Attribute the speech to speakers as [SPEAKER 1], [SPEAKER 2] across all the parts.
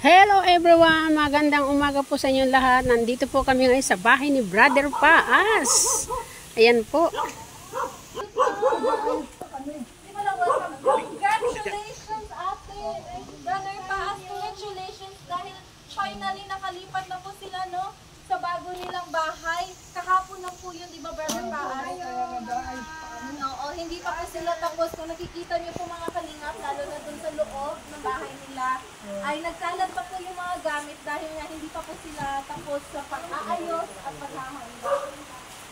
[SPEAKER 1] Hello everyone! Magandang umaga po sa inyong lahat. Nandito po kami ngayon sa bahay ni Brother Paas. Ayan po.
[SPEAKER 2] Congratulations ate! Brother Paas, congratulations dahil finally nakalipat na po sila no sa bago nilang bahay. Kahapon na po yun, di ba Brother Paas? Oo, hindi pa po sila tapos. Kung nakikita niyo po mga kalingap, lalo na dun sa loob ng bahay nila, ay nagkalat pa po yung mga gamit dahil nga hindi pa po sila tapos sa pag-aayos at paghahanda.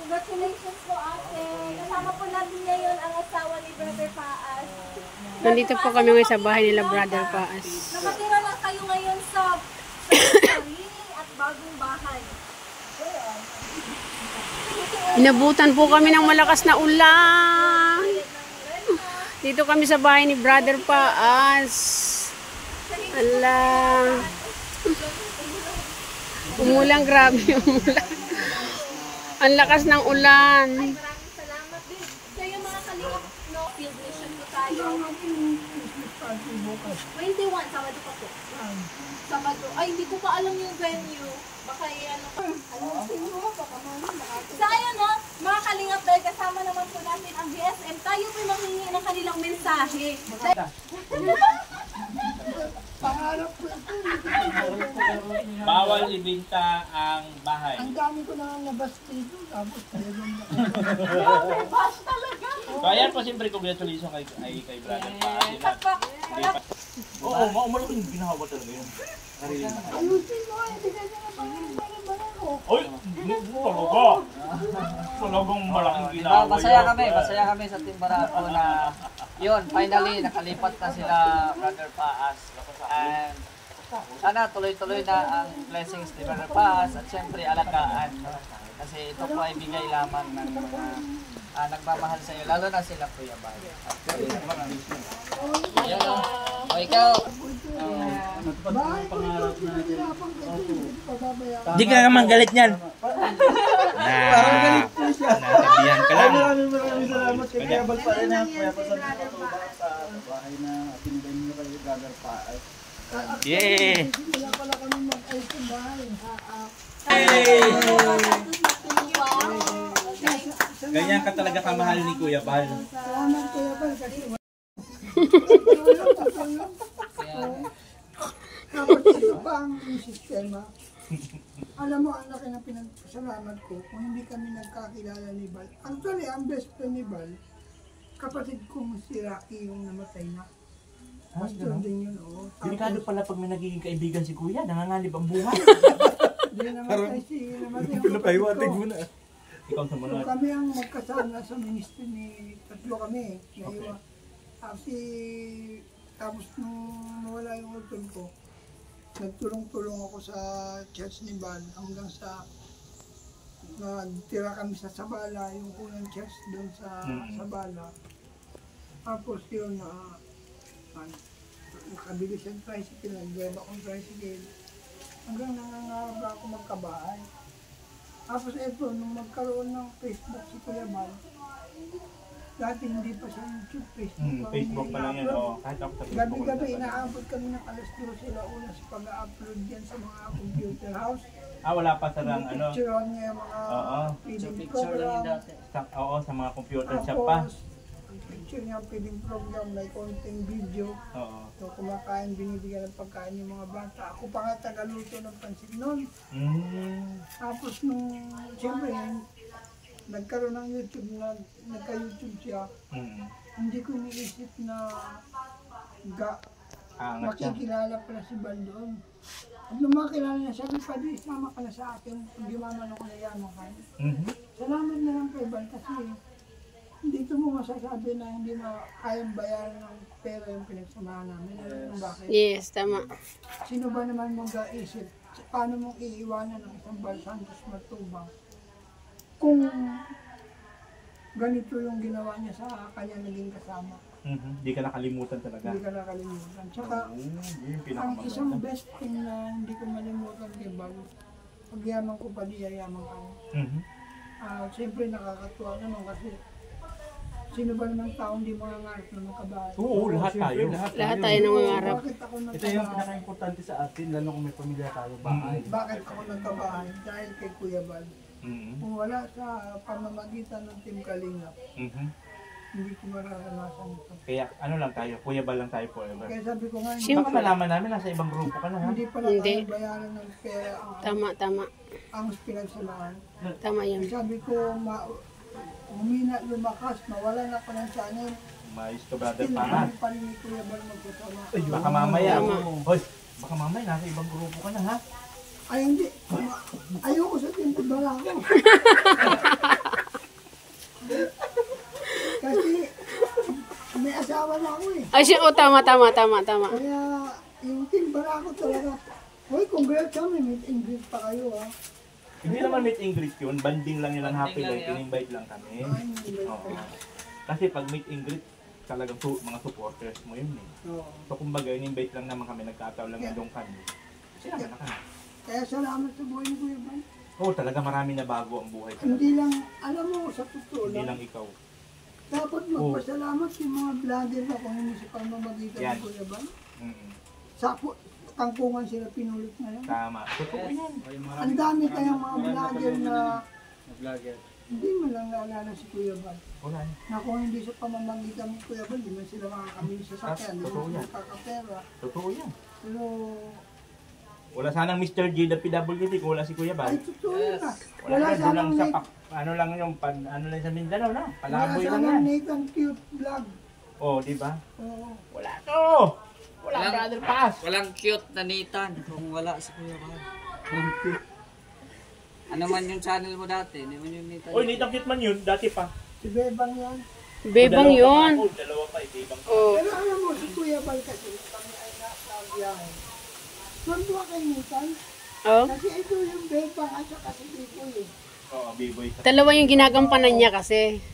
[SPEAKER 2] Congratulations po ate! Kasama po natin ngayon ang asawa ni Brother Paas.
[SPEAKER 1] Nandito po kami ngayon sa bahay nila Brother Paas.
[SPEAKER 2] Nakatira na kayo ngayon sa sarili at bagong bahay.
[SPEAKER 1] Inabutan po kami ng malakas na ulan. Dito kami sa bahay ni Brother Paas. Ala. Umulang, grabe umulan. Ang lakas ng ulan.
[SPEAKER 2] Maraming salamat din. So yung mga kalingap, no, field mission po tayo. 21, Sabado pa po. Sabado. Ay, hindi ko pa alam yung venue. Baka ano pa. Sa ayun, no, mga kalingap, dahil kasama naman po natin ang GSM, tayo po manghingi ng kanilang mensahe.
[SPEAKER 3] Pangarap ko
[SPEAKER 4] Bawal ibenta ang bahay.
[SPEAKER 3] ang dami ko na nabas dito, tapos talagang
[SPEAKER 2] Bash talaga.
[SPEAKER 4] So ayan po siyempre congratulations kay Brother Paas. Oo, malaking ginawa talaga yun.
[SPEAKER 3] ayusin mo, hindi ka na parang ko.
[SPEAKER 4] Oy, talaga. Talagang malaking ginawa yun.
[SPEAKER 5] Masaya kami sa Team Barako na yun, finally nakalipat na sila Brother Paas. And sana tuloy-tuloy na ang blessings ni Brother Paas at syempre alagaan. Kasi ito po ay bigay lamang ng mga nagmamahal sa iyo, lalo na sila Kuya Bal. Ayun o. O ikaw.
[SPEAKER 3] Bahay ko ito, pinahirapan ko ito, hindi pa babayaran.
[SPEAKER 6] Hindi ka naman galit niyan.
[SPEAKER 3] Parang galit po siya.
[SPEAKER 6] Natabihan ka lang.
[SPEAKER 7] Maraming salamat kay Kuya Bal pa rin ha. Kuya Bal sa bahay na pinigay niyo kay Brother Paas.
[SPEAKER 6] Yeah!
[SPEAKER 3] Wala pala kami mag-ayos sa bahay.
[SPEAKER 6] Ganyan ka talaga kamahal ni Kuya Bal.
[SPEAKER 3] Salamat Kuya Bal kasi dapat ito pa ang sistema. Alam mo, ang laki ng pinagpasalamat ko kung hindi kami nagkakilala ni Bal. Actually, ang best friend ni Bal, kapatid kong si Rocky yung namatay na. Pastor din yun, oo.
[SPEAKER 6] Delikado pala pag may nagiging kaibigan si Kuya, nangangalib ang buhay.
[SPEAKER 3] Hindi namatay yung kapatid ko.
[SPEAKER 6] Ikaw sa
[SPEAKER 3] So
[SPEAKER 6] mga.
[SPEAKER 3] kami ang magkasama sa ministry ni tatlo kami. Okay. Tapos nung nawala yung utol ko, nagtulong-tulong ako sa church ni Bal hanggang sa nagtira kami sa Sabala, yung unang church doon sa Sabala. Tapos yun, nakabili siyang tricycle, nag-drive akong tricycle. Hanggang nangangarap ako magkabahay. Tapos ito, nung magkaroon ng Facebook si Kuya Bal, dati hindi pa siya YouTube,
[SPEAKER 6] Facebook pa lang yan, oo. Kahit ako sa Facebook.
[SPEAKER 3] Gabi-gabi, inaabot kami ng alas 2 sila una sa pag-upload yan sa mga computer house.
[SPEAKER 6] Wala pa sa lang, ano.
[SPEAKER 3] Picturean niya yung mga feeding program.
[SPEAKER 6] Oo, sa mga computer shop pa.
[SPEAKER 3] Tapos, picture niya ang feeding program, may konting video.
[SPEAKER 6] Oo.
[SPEAKER 3] So, kumakain, binibigyan ng pagkain yung mga bata. Ako pa nga tagaluto ng pansit noon. Tapos nung, siyempre, nagkaroon ng YouTube, nagka-YouTube siya. Hindi ko iniisip na makikilala pala si Bal doon. At nung makilala na siya, pwede isama ka na sa akin kung yumaman ako na yaman ka. Salamat na lang kay Bal kasi dito mo masasabi na hindi kayang bayaran ng pera yung pinagsamahan namin. Alam bakit?
[SPEAKER 1] Yes, tama.
[SPEAKER 3] Sino ba naman mag-aisip? Paano mong iiwanan ng isang Bal Santos Matubang kung ganito yung ginawa niya sa kanya naging kasama?
[SPEAKER 6] Hindi ka nakalimutan talaga.
[SPEAKER 3] Hindi ka nakalimutan. Tsaka, ang isang best thing na hindi ko malimutan kay Bal, pagyaman ko pa di yayaman ka. Siyempre nakakatuwa naman kasi Sino ba naman taong di mangangarap na makabahay?
[SPEAKER 6] Oo, lahat tayo.
[SPEAKER 1] Lahat tayo nangangarap.
[SPEAKER 3] Bakit ako
[SPEAKER 7] Ito yung
[SPEAKER 3] nagkabahay?
[SPEAKER 7] pinaka-importante sa atin, lalo kung may pamilya tayo, bahay.
[SPEAKER 3] Bakit ako nagkabahay? Dahil kay Kuya Bal.
[SPEAKER 6] Mhm.
[SPEAKER 3] Kung wala sa pamamagitan ng Team Kalingap,
[SPEAKER 6] Mhm.
[SPEAKER 3] hindi ko mararanasan ito.
[SPEAKER 6] Kaya ano lang tayo, Kuya Bal lang tayo forever.
[SPEAKER 3] Kaya sabi ko nga,
[SPEAKER 6] Baka malaman namin nasa ibang grupo ka na ha.
[SPEAKER 3] hindi pala
[SPEAKER 1] Hindi.
[SPEAKER 3] tayo bayaran ng pera
[SPEAKER 1] Tama.
[SPEAKER 3] ang pinagsamahan.
[SPEAKER 1] Tama yun.
[SPEAKER 3] Sabi ko, humina, lumakas, mawalan ako ng channel.
[SPEAKER 6] Maayos ka, Brother
[SPEAKER 3] Still,
[SPEAKER 6] Paas.
[SPEAKER 3] hindi pa rin ni Kuya Bal magkasama.
[SPEAKER 6] Baka mamaya,
[SPEAKER 1] Tama.
[SPEAKER 6] hoy, baka mamaya nasa ibang grupo ka na ha.
[SPEAKER 3] Ay, hindi. Ayoko sa Team Barako. Kasi, may asawa na ako eh.
[SPEAKER 1] Ay, tama.
[SPEAKER 3] Kaya, yung Team Barako talaga, hoy, congrats kami, meet and greet pa kayo ha.
[SPEAKER 6] Hindi naman meet and greet yun, banding lang yun ang happy
[SPEAKER 5] Banding lang
[SPEAKER 6] life,
[SPEAKER 5] yun.
[SPEAKER 6] in-invite lang kami. Oo. Kasi pag meet and greet, talagang mga supporters mo yun eh.
[SPEAKER 3] Oo.
[SPEAKER 6] So kumbaga, in-invite lang naman kami, nagkataon lang yung kami. Sinama na kami.
[SPEAKER 3] Kaya salamat sa buhay ni Kuya Bal.
[SPEAKER 6] Oo, talaga marami na bago ang buhay.
[SPEAKER 3] Hindi lang, alam mo, sa totoo
[SPEAKER 6] Hindi
[SPEAKER 3] lang,
[SPEAKER 6] lang ikaw.
[SPEAKER 3] dapat magpasalamat yung mga vlogger na kung hindi sa pamamagitan
[SPEAKER 6] Yan.
[SPEAKER 3] ni Kuya Bal.
[SPEAKER 6] Mm-mm.
[SPEAKER 3] Sa tangkungan sila pinulot ngayon.
[SPEAKER 6] Tama. Totoo yan.
[SPEAKER 3] Ang dami kayang mga vlogger na
[SPEAKER 7] Vlogger.
[SPEAKER 3] hindi mo lang naalala si Kuya Bal.
[SPEAKER 6] Wala yan.
[SPEAKER 3] Na kung hindi sa pamamagitan ni Kuya Bal, di man sila makakamili sa sakyan, di
[SPEAKER 6] Totoo
[SPEAKER 3] man
[SPEAKER 6] yan.
[SPEAKER 3] sila kakapera.
[SPEAKER 6] Totoo yan.
[SPEAKER 3] Pero,
[SPEAKER 6] Wala sanang Mr. G the PWD kung wala si Kuya Bal.
[SPEAKER 3] ay totoo yun ah.
[SPEAKER 6] Wala
[SPEAKER 3] Wala
[SPEAKER 6] na, doon lang
[SPEAKER 3] sanang
[SPEAKER 6] sa ano lang yung ano lang sa Mindanao na.
[SPEAKER 3] wala
[SPEAKER 6] Palaboy lang
[SPEAKER 3] sanang
[SPEAKER 6] yan.
[SPEAKER 3] Nathan Cute Vlog.
[SPEAKER 6] Oh, di ba?
[SPEAKER 3] Oo.
[SPEAKER 6] Wala to. Wala, Brother Paas.
[SPEAKER 5] Walang cute na Nathan kung wala si Kuya Bal. Ano man yung channel mo dati? Hindi man yung Nathan.
[SPEAKER 6] Oy, nitang cute man yun, dati pa.
[SPEAKER 3] Si Bebang yan.
[SPEAKER 1] Bebang yun.
[SPEAKER 6] Oh, dalawa pa, Bebang.
[SPEAKER 1] Oh.
[SPEAKER 3] Pero alam mo, si Kuya Bal kasi, kami ay nasa biyahe. Nandua kay Nathan.
[SPEAKER 1] Oh.
[SPEAKER 3] Kasi ito yung Bebang at saka si Biboy eh.
[SPEAKER 6] Oo, B-boy.
[SPEAKER 1] Dalawa yung ginagampanan niya kasi.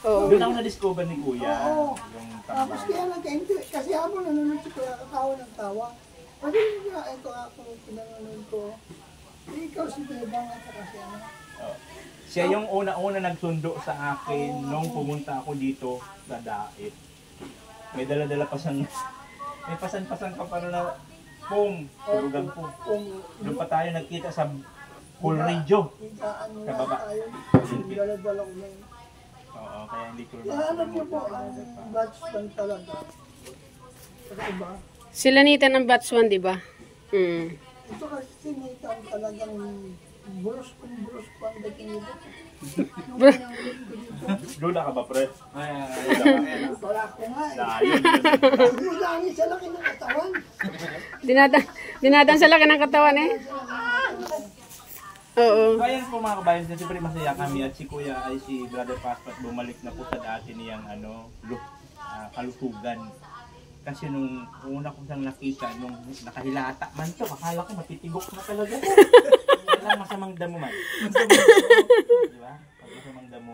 [SPEAKER 1] Oo.
[SPEAKER 6] Doon ako na-discover ni Kuya.
[SPEAKER 3] Oo.
[SPEAKER 6] Yung
[SPEAKER 3] Tapos
[SPEAKER 6] tambang.
[SPEAKER 3] kaya nagka-interest, kasi habang nanonood si Kuya, katawa ng tawa. Pwede mo na, ito ako, pinanonood ko. Ikaw si Bebang at saka si ano.
[SPEAKER 6] Oo. Siya yung una-una nagsundo sa akin nung pumunta ako dito sa Daet. May dala-dala pa siyang, may pasan-pasan ka pa na pong, tulugan po.
[SPEAKER 3] Kung
[SPEAKER 6] Doon pa tayo nagkita sa Cool Radio.
[SPEAKER 3] ano
[SPEAKER 6] Sa
[SPEAKER 3] nga
[SPEAKER 6] baba.
[SPEAKER 3] tayo, dala-dala ko na yun.
[SPEAKER 6] Oo, kaya hindi ko
[SPEAKER 3] Kaya alam niyo po, ang batch lang talaga. Kasi ba?
[SPEAKER 1] Sila nita ng batch 1, di ba? Hmm.
[SPEAKER 3] Ito kasi si Nathan talagang buros kung ang dating nito. Nung pinangulit ko dito,
[SPEAKER 6] Lula ka ba, pre?
[SPEAKER 3] wala ko nga eh.
[SPEAKER 6] Layon.
[SPEAKER 3] Mulangin sa laki ng katawan.
[SPEAKER 1] Dinadaan sa laki ng katawan eh. Oo.
[SPEAKER 6] Ayan po mga kabayan, siyempre masaya kami at si Kuya ay si Brother Paspat bumalik na po sa dati niyang kalusugan. Kasi nung una ko siyang nakita, nung nakahilata man to, akala ko matitigok na talaga. Wala masamang damo man. Di ba? Pag masamang damo,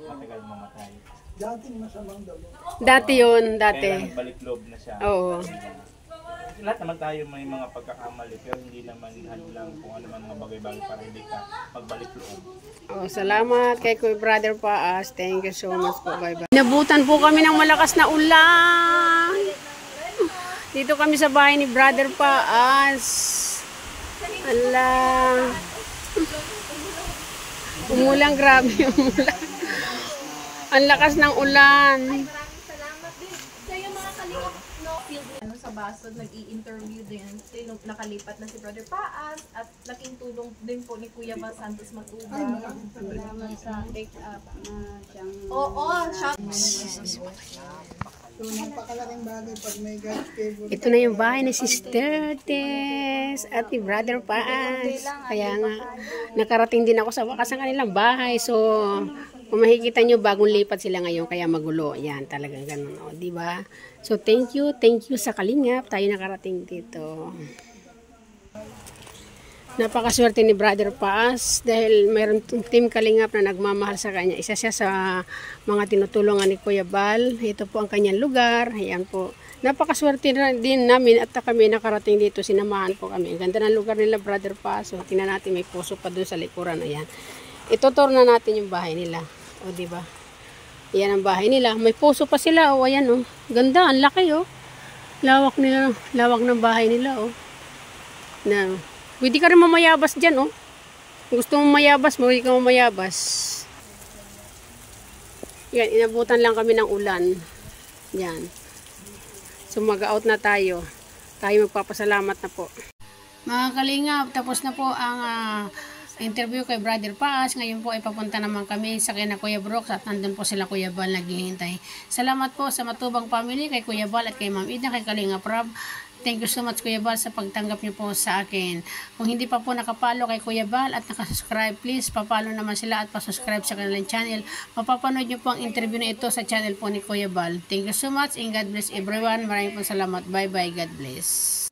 [SPEAKER 6] matagal mamatay.
[SPEAKER 3] Dating masamang damo.
[SPEAKER 1] Dati yun, dati.
[SPEAKER 6] Kaya nagbalik loob na siya.
[SPEAKER 1] Oo.
[SPEAKER 6] Lahat naman tayo may mga pagkakamali, pero hindi naman hadlang kung ano man mga bagay-bagay para hindi ka magbalik loob.
[SPEAKER 1] Oh, salamat kay Kuya Brother Paas. Thank you so much po. Bye-bye. Nabutan po kami ng malakas na ulan. Dito kami sa bahay ni Brother Paas. Ala. Umulang, grabe umulan. Ang lakas ng ulan.
[SPEAKER 2] Maraming salamat din sa yung mga kalingap no field ano sa Basod nag-i-interview din sino nakalipat na si Brother Paas at laking tulong din po ni Kuya Val Santos Matuba.
[SPEAKER 8] Salamat sa take-up na siyang...
[SPEAKER 2] Oo, siya.
[SPEAKER 3] So, napakalaking bagay pag may God's favor.
[SPEAKER 1] Ito na yung bahay ni Sister Tess at ni Brother Paas. Kaya nga, nakarating din ako sa wakas ng kanilang bahay. So, kung makikita nyo, bagong lipat sila ngayon, kaya magulo. Yan, talagang ganun. O, diba? So, thank you sa Kalingap. Tayo nakarating dito. Napakaswerte ni Brother Paas dahil mayroon team Kalingap na nagmamahal sa kanya. Isa siya sa mga tinutulungan ni Kuya Bal. Ito po ang kanyang lugar. Ayan po. Napakaswerte din namin at kami nakarating dito. Sinamahan po kami. Ang ganda ng lugar nila, Brother Paas. So, tingnan natin, may puso pa doon sa likuran. Ayan. Itutur na natin yung bahay nila. O, diba? Ayan ang bahay nila. May puso pa sila. O, ayan o. Ganda. Ang laki o. Lawak nila. Lawak ng bahay nila o. Na, pwede ka rin mamayabas dyan o. Kung gusto mong mayabas, pwede ka mamayabas. Yan, inabutan lang kami ng ulan. Yan. So mag-out na tayo. Tayo magpapasalamat na po. Mga kalingap, tapos na po ang interview kay Brother Paas. Ngayon po ay papunta naman kami sa kina Kuya Brooks at nandun po sila Kuya Bal naghihintay. Salamat po sa Matubang Family, kay Kuya Bal at kay Ma'am Ida, kay Kalingap Rob. Thank you so much Kuya Bal sa pagtanggap niyo po sa akin. Kung hindi pa po nakapalo kay Kuya Bal at nakasubscribe, please papalo naman sila at pasubscribe sa kanilang channel. Mapapanood niyo po ang interview na ito sa channel po ni Kuya Bal. Thank you so much and God bless everyone. Maraming po salamat. Bye bye. God bless.